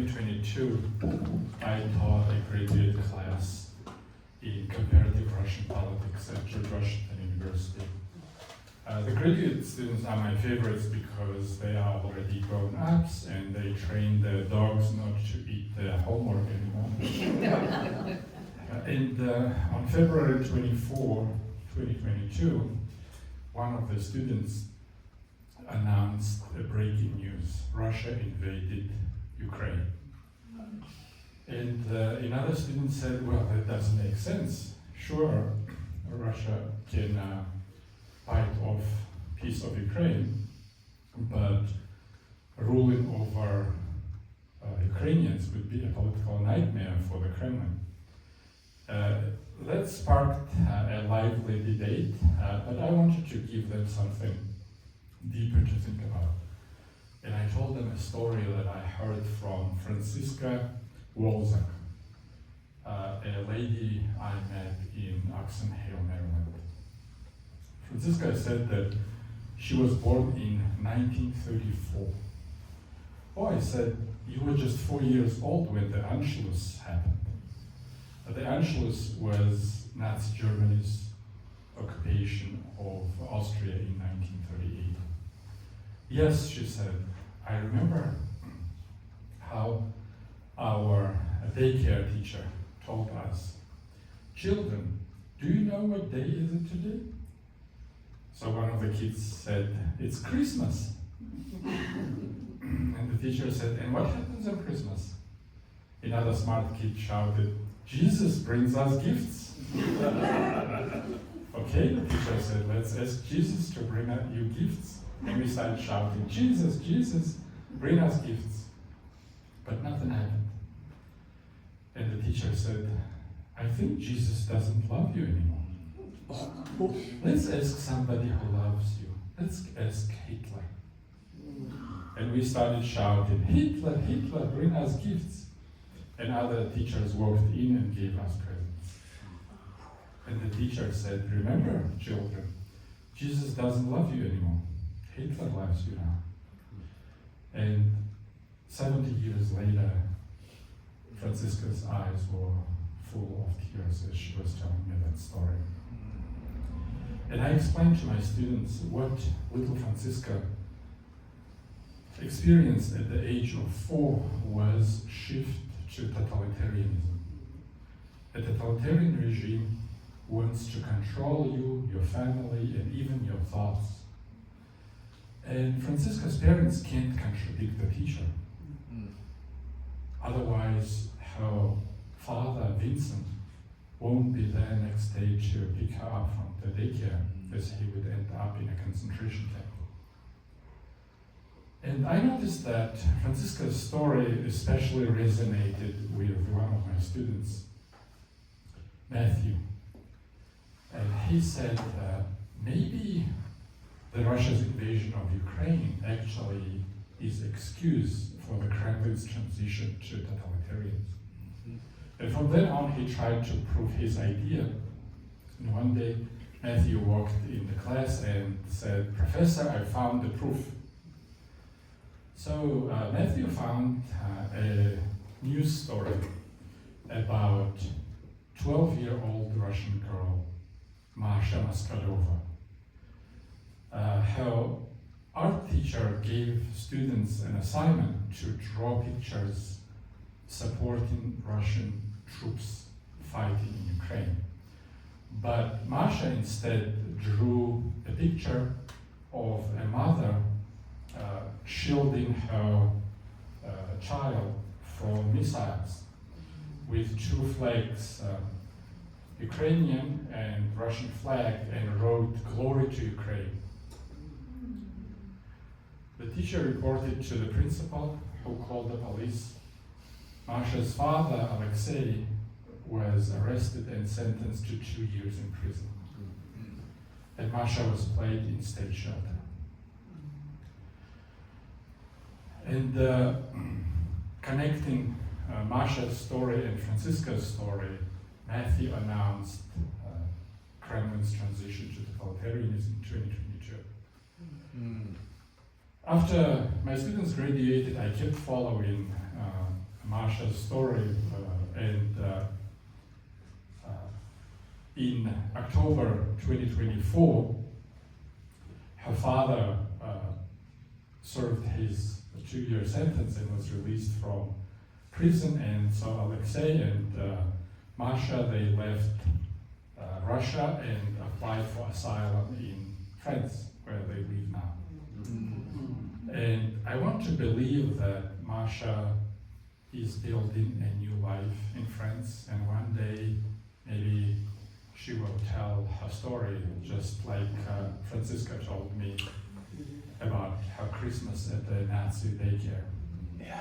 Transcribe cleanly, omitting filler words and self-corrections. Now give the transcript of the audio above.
2022, I taught a graduate class in comparative Russian politics at George Washington University. The graduate students are my favorites because they are already grown-ups and they train their dogs not to eat their homework anymore. On February 24, 2022, one of the students announced a breaking news: Russia invaded Ukraine. And another student said, well, that doesn't make sense. Sure, Russia can bite off a piece of Ukraine, but ruling over Ukrainians would be a political nightmare for the Kremlin. That sparked a lively debate, but I wanted to give them something deeper to think about. And I told them a story that I heard from Franziska Wolzak, a lady I met in Oxon Hill, Maryland. Franziska said that she was born in 1934. Oh, I said, you were just 4 years old when the Anschluss happened. The Anschluss was Nazi Germany's occupation of Austria in 1938. Yes, she said, I remember how our daycare teacher told us, children, do you know what day is it today? So one of the kids said, it's Christmas. And the teacher said, and what happens on Christmas? Another smart kid shouted, Jesus brings us gifts. Okay, the teacher said, let's ask Jesus to bring you gifts. And we started shouting, Jesus, Jesus, bring us gifts. But nothing happened. And the teacher said, I think Jesus doesn't love you anymore. Let's ask somebody who loves you. Let's ask Hitler. And we started shouting, Hitler, Hitler, bring us gifts. And other teachers walked in and gave us presents. And the teacher said, remember, children, Jesus doesn't love you anymore. Hitler loves you now. And 70 years later, Franziska's eyes were full of tears as she was telling me that story. And I explained to my students what little Franziska experienced at the age of 4 was shift to totalitarianism. A totalitarian regime wants to control you, your family, and even your thoughts. And Franziska's parents can't contradict the teacher. Otherwise, her father, Vincent, won't be there next day to pick her up from the daycare, as he would end up in a concentration camp. And I noticed that Franziska's story especially resonated with one of my students, Matthew. And he said, maybe the Russia's invasion of Ukraine actually is excuse for the Kremlin's transition to totalitarianism. And from then on, he tried to prove his idea. And one day, Matthew walked in the class and said, Professor, I found the proof. So Matthew found a news story about 12-year-old Russian girl, Masha Maskarova. Her art teacher gave students an assignment to draw pictures supporting Russian troops fighting in Ukraine. But Masha instead drew a picture of a mother shielding her child from missiles with 2 flags, Ukrainian and Russian flag, and wrote, Glory to Ukraine. The teacher reported to the principal, who called the police. Masha's father, Alexei, was arrested and sentenced to 2 years in prison. And Masha was placed in state shelter. And connecting Masha's story and Franziska's story, Matthew announced Kremlin's transition to totalitarianism in 2022. After my students graduated, I kept following Marsha's story, and in October 2024, her father served his 2-year sentence and was released from prison, and so Alexei and Masha, they left Russia and applied for asylum in France, where they live now. And I want to believe that Masha is building a new life in France, and one day maybe she will tell her story, just like Francisca told me about her Christmas at the Nazi daycare. Yeah.